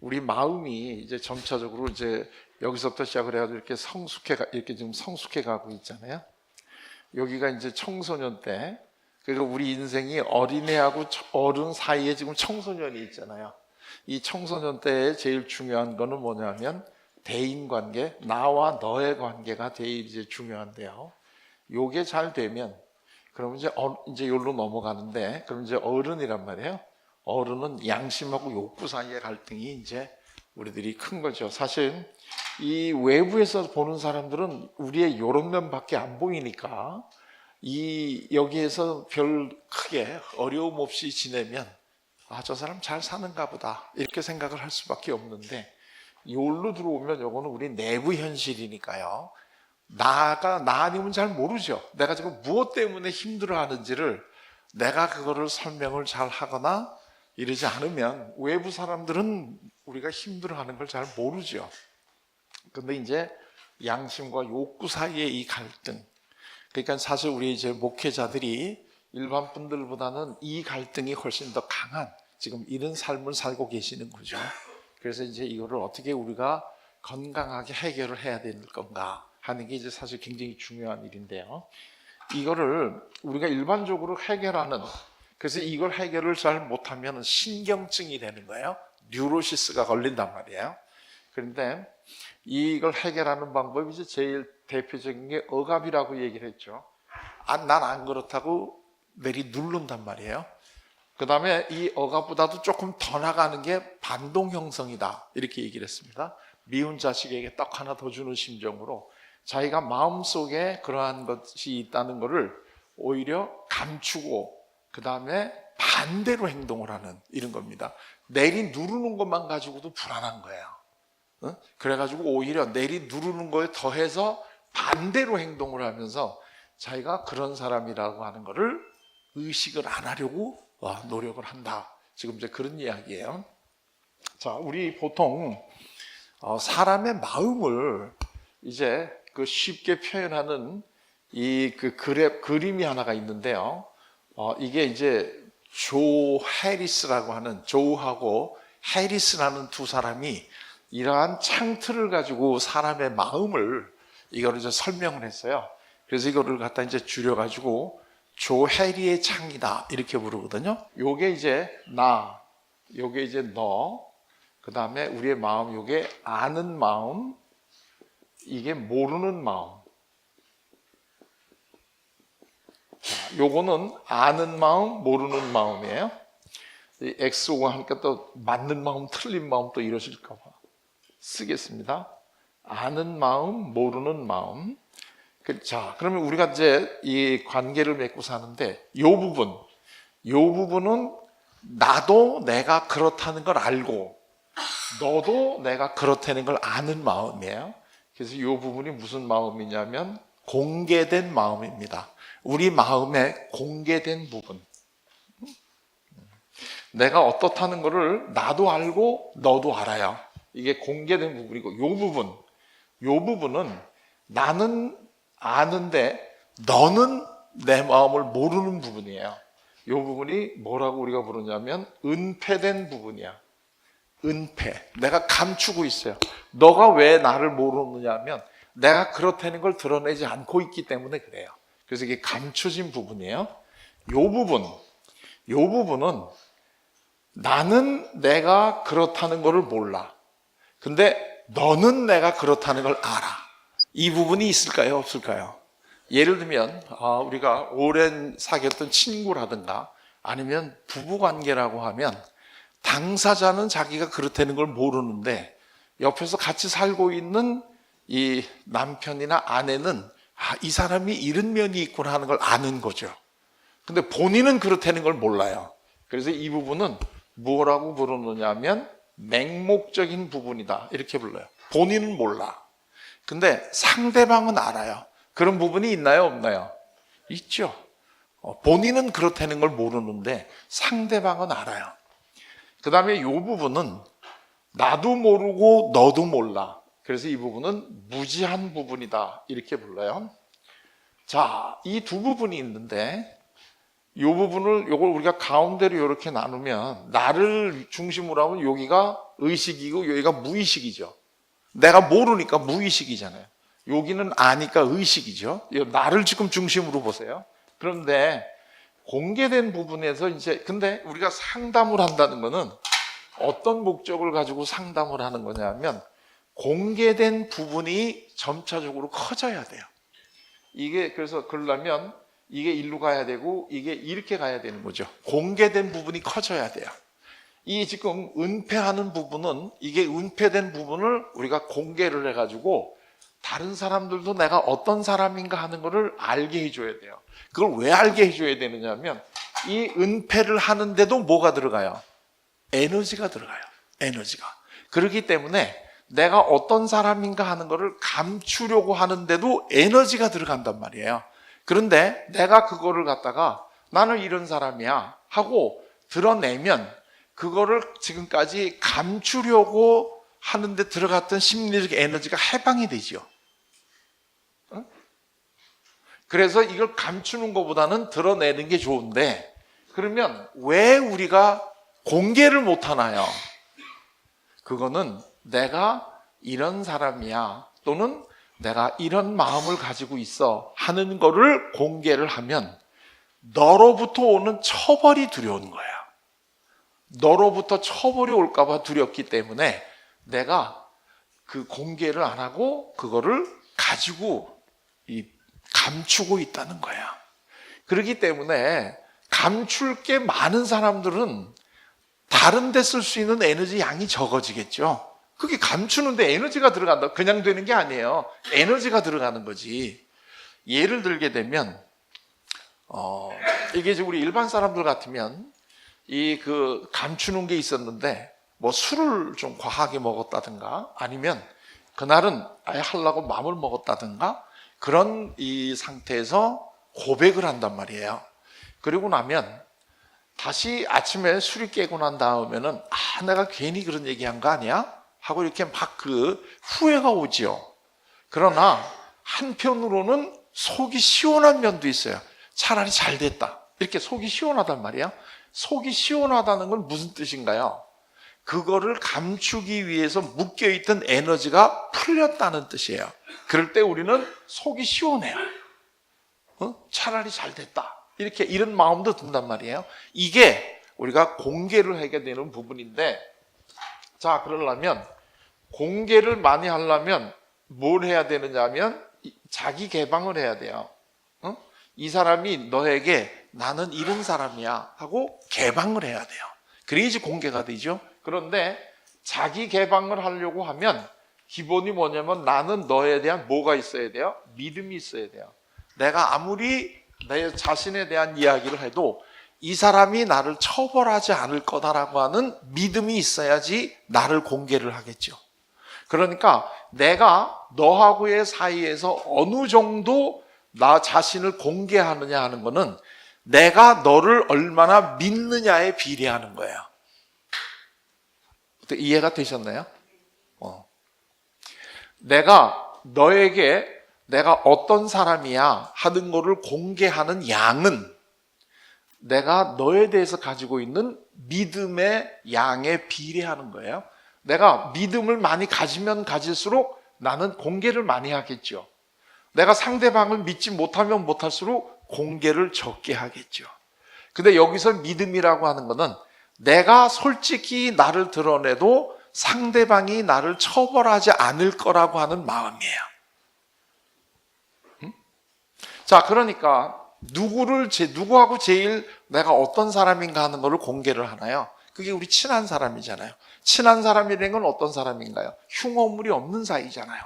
우리 마음이 이제 점차적으로 이제 여기서부터 시작을 해가지고 이렇게 지금 성숙해 가고 있잖아요. 여기가 이제 청소년 때, 그러니까 우리 인생이 어린애하고 어른 사이에 지금 청소년이 있잖아요. 이 청소년 때에 제일 중요한 거는 뭐냐면 대인 관계, 나와 너의 관계가 제일 이제 중요한데요. 요게 잘 되면 그럼 이제 여기로 넘어가는데, 그럼 이제 어른이란 말이에요. 어른은 양심하고 욕구 사이의 갈등이 이제 우리들이 큰 거죠. 사실 이 외부에서 보는 사람들은 우리의 요런 면밖에 안 보이니까 여기에서 별 크게 어려움 없이 지내면 저 사람 잘 사는가 보다 이렇게 생각을 할 수밖에 없는데, 여기로 들어오면 요거는 우리 내부 현실이니까요. 나 아니면 잘 모르죠. 내가 지금 무엇 때문에 힘들어 하는지를 내가 그거를 설명을 잘 하거나 이러지 않으면 외부 사람들은 우리가 힘들어 하는 걸 잘 모르죠. 근데 이제 양심과 욕구 사이의 이 갈등, 그러니까 사실 우리 이제 목회자들이 일반 분들보다는 이 갈등이 훨씬 더 강한 지금 이런 삶을 살고 계시는 거죠. 그래서 이제 이거를 어떻게 우리가 건강하게 해결을 해야 될 건가 하는 게 이제 사실 굉장히 중요한 일인데요. 이거를 우리가 일반적으로 해결하는, 그래서 이걸 해결을 잘 못하면 신경증이 되는 거예요. 뉴로시스가 걸린단 말이에요. 그런데 이걸 해결하는 방법이 이제 제일 대표적인 게 억압이라고 얘기를 했죠. 난 안 그렇다고 내리 누른단 말이에요. 그 다음에 이 억압보다도 조금 더 나가는 게 반동 형성이다 이렇게 얘기를 했습니다. 미운 자식에게 떡 하나 더 주는 심정으로 자기가 마음속에 그러한 것이 있다는 것을 오히려 감추고 그 다음에 반대로 행동을 하는 이런 겁니다. 내리 누르는 것만 가지고도 불안한 거예요. 그래가지고 오히려 내리 누르는 거에 더해서 반대로 행동을 하면서 자기가 그런 사람이라고 하는 것을 의식을 안 하려고 노력을 한다. 지금 이제 그런 이야기예요. 자, 우리 보통 사람의 마음을 이제 그 쉽게 표현하는 그림이 하나가 있는데요. 이게 이제 조 해리스라고 하는, 조하고 해리스라는 두 사람이 이러한 창틀을 가지고 사람의 마음을 이거를 이제 설명을 했어요. 그래서 이거를 갖다 이제 줄여가지고 조 해리의 창이다 이렇게 부르거든요. 요게 이제 나, 요게 이제 너, 그 다음에 우리의 마음, 요게 아는 마음, 이게 모르는 마음. 자, 요거는 아는 마음, 모르는 마음이에요. 이 X와 하니까 또 맞는 마음, 틀린 마음 또 이러실까 봐 쓰겠습니다. 아는 마음, 모르는 마음. 자, 그러면 우리가 이제 이 관계를 맺고 사는데 요 부분은 나도 내가 그렇다는 걸 알고 너도 내가 그렇다는 걸 아는 마음이에요. 그래서 이 부분이 무슨 마음이냐면 공개된 마음입니다. 우리 마음의 공개된 부분. 내가 어떻다는 것을 나도 알고 너도 알아요. 이게 공개된 부분이고, 요 부분은 나는 아는데 너는 내 마음을 모르는 부분이에요. 요 부분이 뭐라고 우리가 부르냐면 은폐된 부분이야. 은폐. 내가 감추고 있어요. 너가 왜 나를 모르느냐 하면 내가 그렇다는 걸 드러내지 않고 있기 때문에 그래요. 그래서 이게 감춰진 부분이에요. 요 부분은 나는 내가 그렇다는 것을 몰라. 근데 너는 내가 그렇다는 걸 알아. 이 부분이 있을까요? 없을까요? 예를 들면 우리가 오랜 사귀었던 친구라든가 아니면 부부관계라고 하면 당사자는 자기가 그렇다는 걸 모르는데 옆에서 같이 살고 있는 이 남편이나 아내는 이 사람이 이런 면이 있구나 하는 걸 아는 거죠. 근데 본인은 그렇다는 걸 몰라요. 그래서 이 부분은 뭐라고 부르느냐 하면 맹목적인 부분이다 이렇게 불러요. 본인은 몰라. 근데 상대방은 알아요. 그런 부분이 있나요? 없나요? 있죠. 본인은 그렇다는 걸 모르는데 상대방은 알아요. 그 다음에 이 부분은 나도 모르고 너도 몰라. 그래서 이 부분은 무지한 부분이다 이렇게 불러요. 자, 이 두 부분이 있는데 이 부분을 요걸 우리가 가운데로 이렇게 나누면 나를 중심으로 하면 여기가 의식이고 여기가 무의식이죠. 내가 모르니까 무의식이잖아요. 여기는 아니까 의식이죠. 나를 지금 중심으로 보세요. 그런데 공개된 부분에서 이제 근데 우리가 상담을 한다는 거는 어떤 목적을 가지고 상담을 하는 거냐면 공개된 부분이 점차적으로 커져야 돼요. 이게 그래서 그러려면 이게 일로 가야 되고 이게 이렇게 가야 되는 거죠. 공개된 부분이 커져야 돼요. 이 지금 은폐하는 부분은 이게 은폐된 부분을 우리가 공개를 해가지고 다른 사람들도 내가 어떤 사람인가 하는 것을 알게 해줘야 돼요. 그걸 왜 알게 해줘야 되느냐면 이 은폐를 하는데도 뭐가 들어가요? 에너지가 들어가요. 에너지가. 그렇기 때문에 내가 어떤 사람인가 하는 것을 감추려고 하는데도 에너지가 들어간단 말이에요. 그런데 내가 그거를 갖다가 나는 이런 사람이야 하고 드러내면 그거를 지금까지 감추려고 하는데 들어갔던 심리적 에너지가 해방이 되죠. 응? 그래서 이걸 감추는 것보다는 드러내는 게 좋은데 그러면 왜 우리가 공개를 못 하나요? 그거는 내가 이런 사람이야 또는 내가 이런 마음을 가지고 있어 하는 거를 공개를 하면 너로부터 오는 처벌이 두려운 거야. 너로부터 처벌이 올까 봐 두렵기 때문에 내가 그 공개를 안 하고 그거를 가지고 감추고 있다는 거야. 그렇기 때문에 감출 게 많은 사람들은 다른 데 쓸 수 있는 에너지 양이 적어지겠죠. 그게 감추는데 에너지가 들어간다. 그냥 되는 게 아니에요. 에너지가 들어가는 거지. 예를 들게 되면 이게 우리 일반 사람들 같으면 그 감추는 게 있었는데 뭐 술을 좀 과하게 먹었다든가 아니면 그날은 아예 하려고 마음을 먹었다든가 그런 이 상태에서 고백을 한단 말이에요. 그리고 나면 다시 아침에 술이 깨고 난 다음에는 내가 괜히 그런 얘기한 거 아니야? 하고 이렇게 막 그 후회가 오지요. 그러나 한편으로는 속이 시원한 면도 있어요. 차라리 잘 됐다. 이렇게 속이 시원하단 말이에요. 속이 시원하다는 건 무슨 뜻인가요? 그거를 감추기 위해서 묶여있던 에너지가 풀렸다는 뜻이에요. 그럴 때 우리는 속이 시원해요. 차라리 잘 됐다. 이렇게 이런 마음도 든단 말이에요. 이게 우리가 공개를 하게 되는 부분인데 자 그러려면 공개를 많이 하려면 뭘 해야 되느냐 하면 자기 개방을 해야 돼요. 이 사람이 너에게 나는 이런 사람이야 하고 개방을 해야 돼요. 그래야지 공개가 되죠. 그런데 자기 개방을 하려고 하면 기본이 뭐냐면 나는 너에 대한 뭐가 있어야 돼요? 믿음이 있어야 돼요. 내가 아무리 내 자신에 대한 이야기를 해도 이 사람이 나를 처벌하지 않을 거다라고 하는 믿음이 있어야지 나를 공개를 하겠죠. 그러니까 내가 너하고의 사이에서 어느 정도 나 자신을 공개하느냐 하는 거는 내가 너를 얼마나 믿느냐에 비례하는 거예요. 이해가 되셨나요? 내가 너에게 내가 어떤 사람이야 하는 거를 공개하는 양은 내가 너에 대해서 가지고 있는 믿음의 양에 비례하는 거예요. 내가 믿음을 많이 가지면 가질수록 나는 공개를 많이 하겠죠. 내가 상대방을 믿지 못하면 못할수록 공개를 적게 하겠죠. 근데 여기서 믿음이라고 하는 것은 내가 솔직히 나를 드러내도 상대방이 나를 처벌하지 않을 거라고 하는 마음이에요. 자, 그러니까 누구하고 제일 내가 어떤 사람인가 하는 것을 공개를 하나요? 그게 우리 친한 사람이잖아요. 친한 사람이라는 건 어떤 사람인가요? 흉어물이 없는 사이잖아요.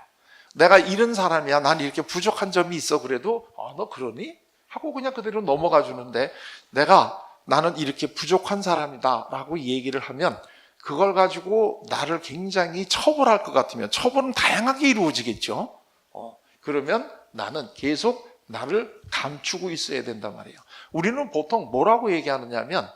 내가 이런 사람이야. 난 이렇게 부족한 점이 있어. 그래도 너 그러니? 하고 그냥 그대로 넘어가 주는데 나는 이렇게 부족한 사람이다 라고 얘기를 하면 그걸 가지고 나를 굉장히 처벌할 것 같으면 처벌은 다양하게 이루어지겠죠. 그러면 나는 계속 나를 감추고 있어야 된단 말이에요. 우리는 보통 뭐라고 얘기하느냐 하면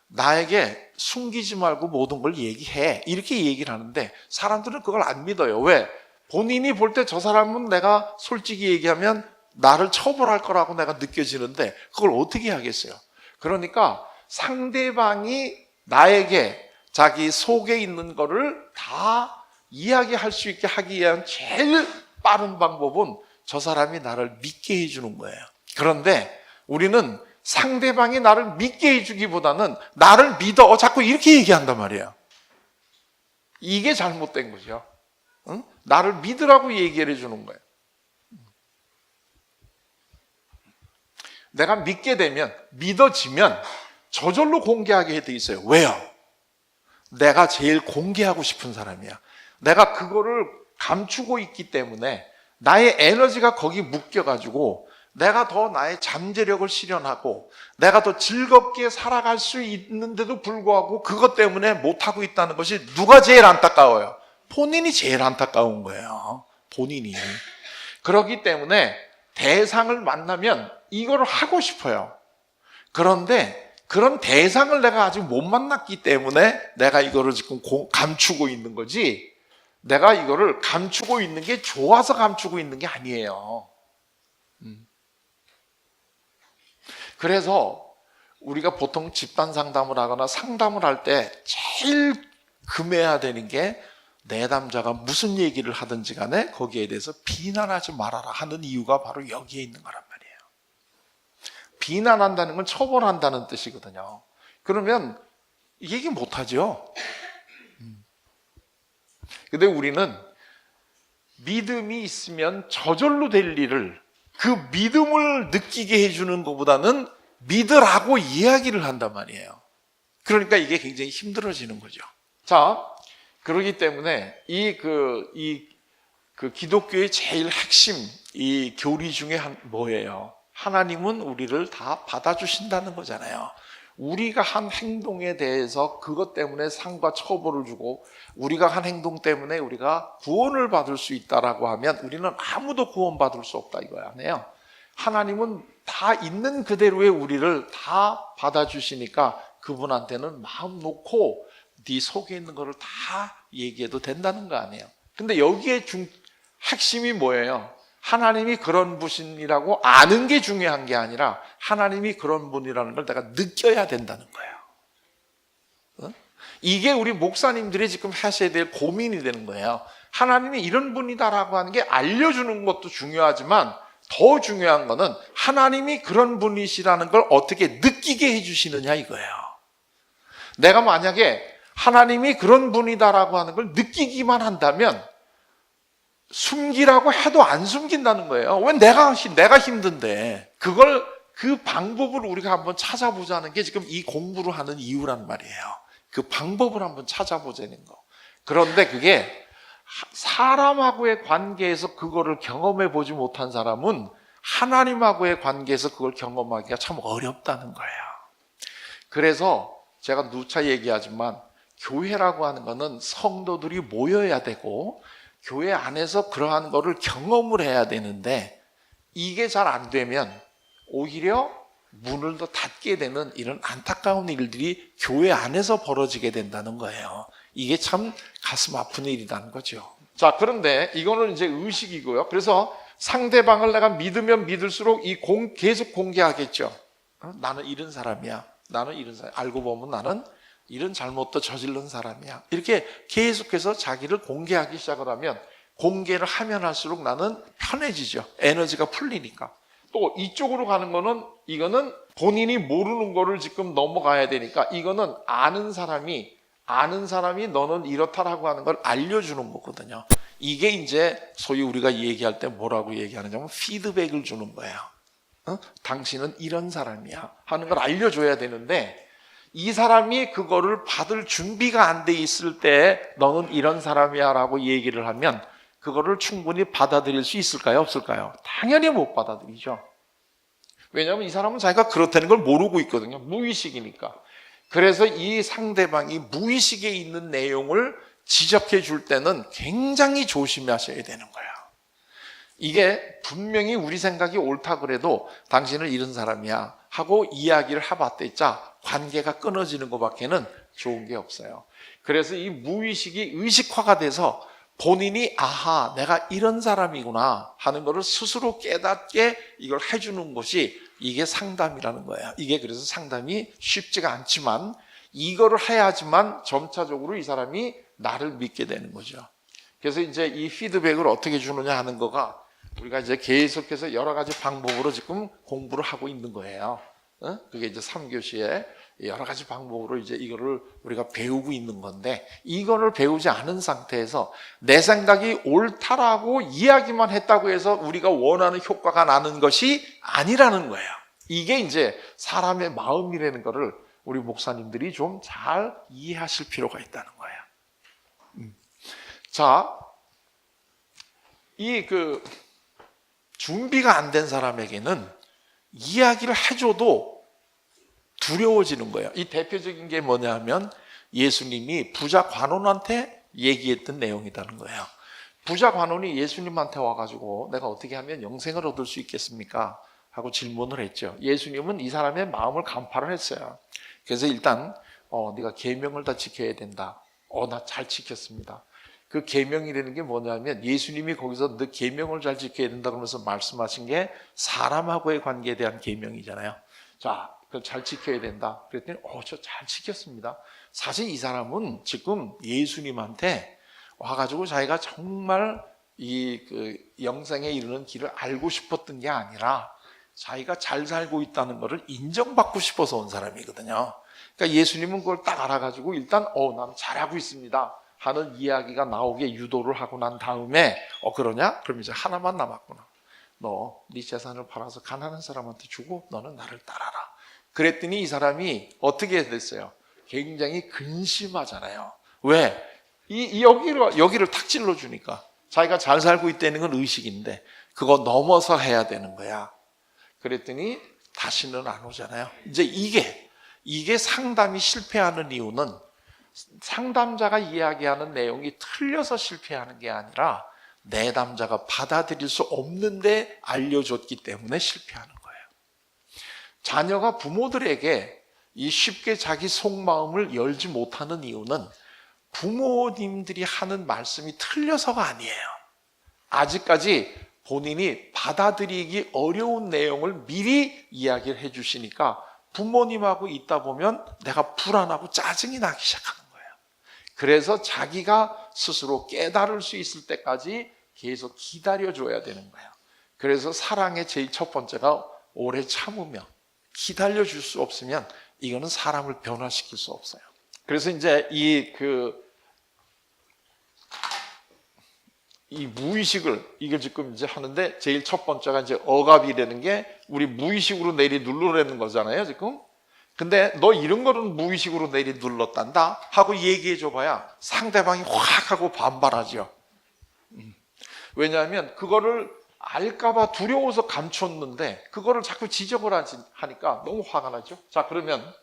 나에게 숨기지 말고 모든 걸 얘기해 이렇게 얘기를 하는데 사람들은 그걸 안 믿어요. 왜? 본인이 볼 때 저 사람은 내가 솔직히 얘기하면 나를 처벌할 거라고 내가 느껴지는데 그걸 어떻게 하겠어요? 그러니까 상대방이 나에게 자기 속에 있는 거를 다 이야기할 수 있게 하기 위한 제일 빠른 방법은 저 사람이 나를 믿게 해주는 거예요. 그런데 우리는 상대방이 나를 믿게 해주기보다는 나를 믿어 자꾸 이렇게 얘기한단 말이에요. 이게 잘못된 거죠. 응? 나를 믿으라고 얘기를 해주는 거예요. 내가 믿게 되면, 믿어지면 저절로 공개하게 돼 있어요. 왜요? 내가 제일 공개하고 싶은 사람이야. 내가 그거를 감추고 있기 때문에 나의 에너지가 거기 묶여가지고 내가 더 나의 잠재력을 실현하고 내가 더 즐겁게 살아갈 수 있는데도 불구하고 그것 때문에 못하고 있다는 것이 누가 제일 안타까워요? 본인이 제일 안타까운 거예요. 본인이. 그렇기 때문에 대상을 만나면 이거를 하고 싶어요. 그런데 그런 대상을 내가 아직 못 만났기 때문에 내가 이거를 지금 감추고 있는 거지, 내가 이거를 감추고 있는 게 좋아서 감추고 있는 게 아니에요. 그래서 우리가 보통 집단 상담을 하거나 상담을 할 때 제일 금해야 되는 게 내담자가 무슨 얘기를 하든지 간에 거기에 대해서 비난하지 말아라 하는 이유가 바로 여기에 있는 거란 말이에요. 비난한다는 건 처벌한다는 뜻이거든요. 그러면 얘기 못하죠. 근데 우리는 믿음이 있으면 저절로 될 일을 그 믿음을 느끼게 해주는 것보다는 믿으라고 이야기를 한단 말이에요. 그러니까 이게 굉장히 힘들어지는 거죠. 자, 그렇기 때문에 이 기독교의 제일 핵심 이 교리 중에 뭐예요? 하나님은 우리를 다 받아주신다는 거잖아요. 우리가 한 행동에 대해서 그것 때문에 상과 처벌을 주고 우리가 한 행동 때문에 우리가 구원을 받을 수 있다라고 하면 우리는 아무도 구원받을 수 없다 이거 아니에요. 하나님은 다 있는 그대로의 우리를 다 받아주시니까 그분한테는 마음 놓고 네 속에 있는 거를 다 얘기해도 된다는 거 아니에요. 근데 여기에 핵심이 뭐예요? 하나님이 그런 분이라고 아는 게 중요한 게 아니라 하나님이 그런 분이라는 걸 내가 느껴야 된다는 거예요. 이게 우리 목사님들이 지금 하셔야 될 고민이 되는 거예요. 하나님이 이런 분이다라고 하는 게 알려주는 것도 중요하지만 더 중요한 거는 하나님이 그런 분이시라는 걸 어떻게 느끼게 해주시느냐 이거예요. 내가 만약에 하나님이 그런 분이다라고 하는 걸 느끼기만 한다면 숨기라고 해도 안 숨긴다는 거예요. 왜 내가 힘든데 그 방법을 우리가 한번 찾아보자는 게 지금 이 공부를 하는 이유란 말이에요. 그 방법을 한번 찾아보자는 거. 그런데 그게 사람하고의 관계에서 그거를 경험해 보지 못한 사람은 하나님하고의 관계에서 그걸 경험하기가 참 어렵다는 거예요. 그래서 제가 누차 얘기하지만 교회라고 하는 거는 성도들이 모여야 되고 교회 안에서 그러한 거를 경험을 해야 되는데 이게 잘 안 되면 오히려 문을 더 닫게 되는 이런 안타까운 일들이 교회 안에서 벌어지게 된다는 거예요. 이게 참 가슴 아픈 일이라는 거죠. 자, 그런데 이거는 이제 의식이고요. 그래서 상대방을 내가 믿으면 믿을수록 계속 공개하겠죠. 나는 이런 사람이야. 나는 이런 사람. 알고 보면 나는 이런 잘못도 저지른 사람이야. 이렇게 계속해서 자기를 공개하기 시작을 하면 공개를 하면 할수록 나는 편해지죠. 에너지가 풀리니까. 또 이쪽으로 가는 거는 이거는 본인이 모르는 거를 지금 넘어가야 되니까 이거는 아는 사람이 너는 이렇다라고 하는 걸 알려주는 거거든요. 이게 이제 소위 우리가 얘기할 때 뭐라고 얘기하느냐면 피드백을 주는 거예요. 당신은 이런 사람이야 하는 걸 알려줘야 되는데 이 사람이 그거를 받을 준비가 안 돼 있을 때 너는 이런 사람이야 라고 얘기를 하면 그거를 충분히 받아들일 수 있을까요? 없을까요? 당연히 못 받아들이죠. 왜냐하면 이 사람은 자기가 그렇다는 걸 모르고 있거든요. 무의식이니까. 그래서 이 상대방이 무의식에 있는 내용을 지적해 줄 때는 굉장히 조심하셔야 되는 거예요. 이게 분명히 우리 생각이 옳다 그래도 당신은 이런 사람이야 하고 이야기를 해봤댔자 관계가 끊어지는 것밖에는 좋은 게 없어요. 그래서 이 무의식이 의식화가 돼서 본인이 아하 내가 이런 사람이구나 하는 것을 스스로 깨닫게 이걸 해주는 것이 이게 상담이라는 거예요. 이게 그래서 상담이 쉽지가 않지만 이거를 해야지만 점차적으로 이 사람이 나를 믿게 되는 거죠. 그래서 이제 이 피드백을 어떻게 주느냐 하는 거가 우리가 이제 계속해서 여러 가지 방법으로 지금 공부를 하고 있는 거예요. 그게 이제 3교시에 여러 가지 방법으로 이제 이거를 우리가 배우고 있는 건데, 이거를 배우지 않은 상태에서 내 생각이 옳다라고 이야기만 했다고 해서 우리가 원하는 효과가 나는 것이 아니라는 거예요. 이게 이제 사람의 마음이라는 거를 우리 목사님들이 좀 잘 이해하실 필요가 있다는 거예요. 자, 이 준비가 안 된 사람에게는 이야기를 해줘도 두려워지는 거예요. 이 대표적인 게 뭐냐면 예수님이 부자 관원한테 얘기했던 내용이라는 거예요. 부자 관원이 예수님한테 와가지고 내가 어떻게 하면 영생을 얻을 수 있겠습니까? 하고 질문을 했죠. 예수님은 이 사람의 마음을 간파를 했어요. 그래서 일단 네가 계명을 다 지켜야 된다. 나 잘 지켰습니다. 그 계명이라는 게 뭐냐면 예수님이 거기서 너 계명을 잘 지켜야 된다 그러면서 말씀하신 게 사람하고의 관계에 대한 계명이잖아요. 자, 그걸 잘 지켜야 된다. 그랬더니 저 잘 지켰습니다. 사실 이 사람은 지금 예수님한테 와가지고 자기가 정말 영생에 이르는 길을 알고 싶었던 게 아니라 자기가 잘 살고 있다는 것을 인정받고 싶어서 온 사람이거든요. 그러니까 예수님은 그걸 딱 알아가지고 일단 난 잘하고 있습니다 하는 이야기가 나오게 유도를 하고 난 다음에 그러냐? 그럼 이제 하나만 남았구나. 너 네 재산을 팔아서 가난한 사람한테 주고 너는 나를 따라라. 그랬더니 이 사람이 어떻게 됐어요? 굉장히 근심하잖아요. 왜? 여기를 탁 찔러주니까 자기가 잘 살고 있다는 건 의식인데 그거 넘어서 해야 되는 거야. 그랬더니 다시는 안 오잖아요. 이제 이게 상담이 실패하는 이유는 상담자가 이야기하는 내용이 틀려서 실패하는 게 아니라 내담자가 받아들일 수 없는데 알려줬기 때문에 실패하는 거예요. 자녀가 부모들에게 쉽게 자기 속마음을 열지 못하는 이유는 부모님들이 하는 말씀이 틀려서가 아니에요. 아직까지 본인이 받아들이기 어려운 내용을 미리 이야기를 해주시니까 부모님하고 있다 보면 내가 불안하고 짜증이 나기 시작하는 거예요. 그래서 자기가 스스로 깨달을 수 있을 때까지 계속 기다려줘야 되는 거예요. 그래서 사랑의 제일 첫 번째가 오래 참으며 기다려줄 수 없으면 이거는 사람을 변화시킬 수 없어요. 그래서 이제 이 무의식을 이걸 지금 이제 하는데 제일 첫 번째가 이제 억압이라는 게 우리 무의식으로 내리 누르라는 거잖아요, 지금. 근데 너 이런 거는 무의식으로 내리 눌렀단다 하고 얘기해 줘봐야 상대방이 확 하고 반발하죠. 왜냐하면 그거를 알까봐 두려워서 감췄는데 그거를 자꾸 지적을 하니까 너무 화가 나죠. 자, 그러면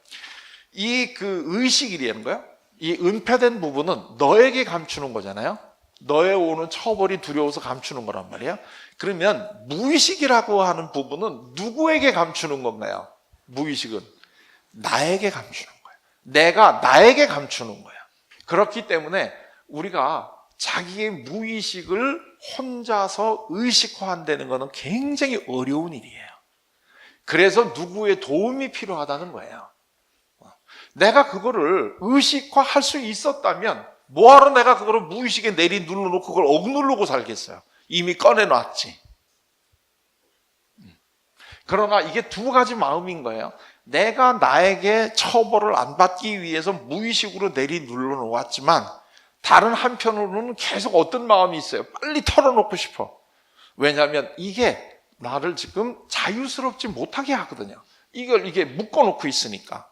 의식이라는 거야. 이 은폐된 부분은 너에게 감추는 거잖아요. 너의 오는 처벌이 두려워서 감추는 거란 말이에요. 그러면 무의식이라고 하는 부분은 누구에게 감추는 건가요? 무의식은 나에게 감추는 거예요. 내가 나에게 감추는 거예요. 그렇기 때문에 우리가 자기의 무의식을 혼자서 의식화한다는 것은 굉장히 어려운 일이에요. 그래서 누구의 도움이 필요하다는 거예요. 내가 그거를 의식화할 수 있었다면 뭐하러 내가 그거를 무의식에 내리 눌러놓고 그걸 억누르고 살겠어요. 이미 꺼내놨지. 그러나 이게 두 가지 마음인 거예요. 내가 나에게 처벌을 안 받기 위해서 무의식으로 내리 눌러놓았지만 다른 한편으로는 계속 어떤 마음이 있어요. 빨리 털어놓고 싶어. 왜냐하면 이게 나를 지금 자유스럽지 못하게 하거든요. 이게 묶어놓고 있으니까.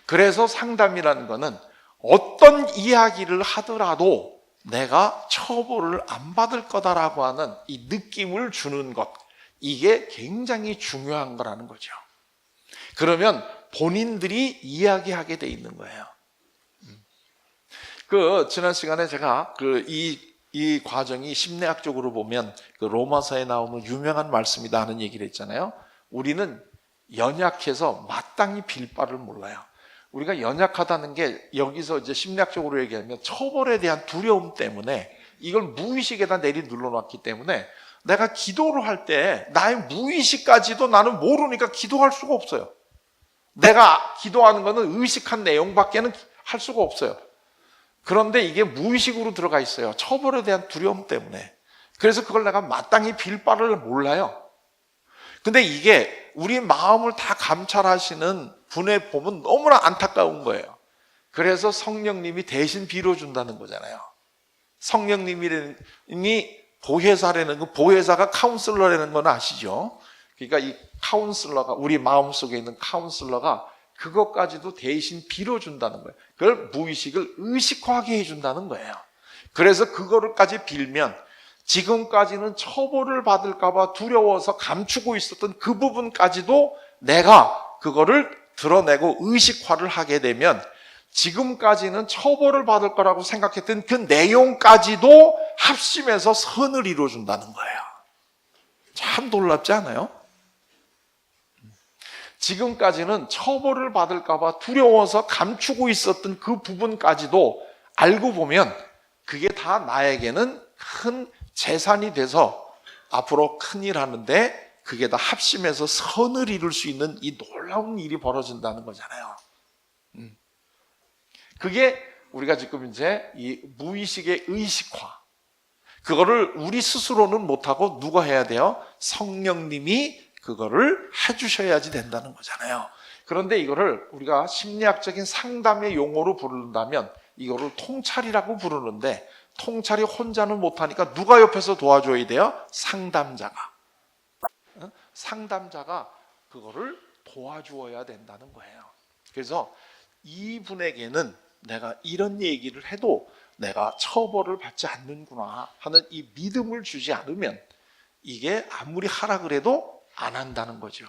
그래서 상담이라는 거는 어떤 이야기를 하더라도 내가 처벌을 안 받을 거다라고 하는 이 느낌을 주는 것, 이게 굉장히 중요한 거라는 거죠. 그러면 본인들이 이야기하게 돼 있는 거예요. 지난 시간에 제가 이 과정이 심리학적으로 보면 로마서에 나오는 유명한 말씀이다 하는 얘기를 했잖아요. 우리는 연약해서 마땅히 빌 바를 몰라요. 우리가 연약하다는 게 여기서 이제 심리학적으로 얘기하면 처벌에 대한 두려움 때문에 이걸 무의식에다 내리 눌러놨기 때문에 내가 기도를 할 때 나의 무의식까지도 나는 모르니까 기도할 수가 없어요. 내가 기도하는 것은 의식한 내용밖에는 할 수가 없어요. 그런데 이게 무의식으로 들어가 있어요. 처벌에 대한 두려움 때문에. 그래서 그걸 내가 마땅히 빌 바를 몰라요. 근데 이게 우리 마음을 다 감찰하시는 분의 보면 너무나 안타까운 거예요. 그래서 성령님이 대신 빌어준다는 거잖아요. 성령님이 보혜사라는 거, 보혜사가 카운슬러라는 건 아시죠? 그러니까 이 카운슬러가, 우리 마음속에 있는 카운슬러가 그것까지도 대신 빌어준다는 거예요. 그걸 무의식을 의식화하게 해준다는 거예요. 그래서 그거를까지 빌면 지금까지는 처벌을 받을까 봐 두려워서 감추고 있었던 그 부분까지도 내가 그거를 드러내고 의식화를 하게 되면 지금까지는 처벌을 받을 거라고 생각했던 그 내용까지도 합심해서 선을 이루어준다는 거예요. 참 놀랍지 않아요? 지금까지는 처벌을 받을까 봐 두려워서 감추고 있었던 그 부분까지도 알고 보면 그게 다 나에게는 큰 재산이 돼서 앞으로 큰일 하는데 그게 다 합심해서 선을 이룰 수 있는 이 놀라운 일이 벌어진다는 거잖아요. 그게 우리가 지금 이제 이 무의식의 의식화, 그거를 우리 스스로는 못하고 누가 해야 돼요? 성령님이 그거를 해주셔야지 된다는 거잖아요. 그런데 이거를 우리가 심리학적인 상담의 용어로 부른다면 이거를 통찰이라고 부르는데, 통찰이 혼자는 못하니까 누가 옆에서 도와줘야 돼요? 상담자가. 상담자가 그거를 도와주어야 된다는 거예요. 그래서 이분에게는 내가 이런 얘기를 해도 내가 처벌을 받지 않는구나 하는 이 믿음을 주지 않으면 이게 아무리 하라 그래도 안 한다는 거죠.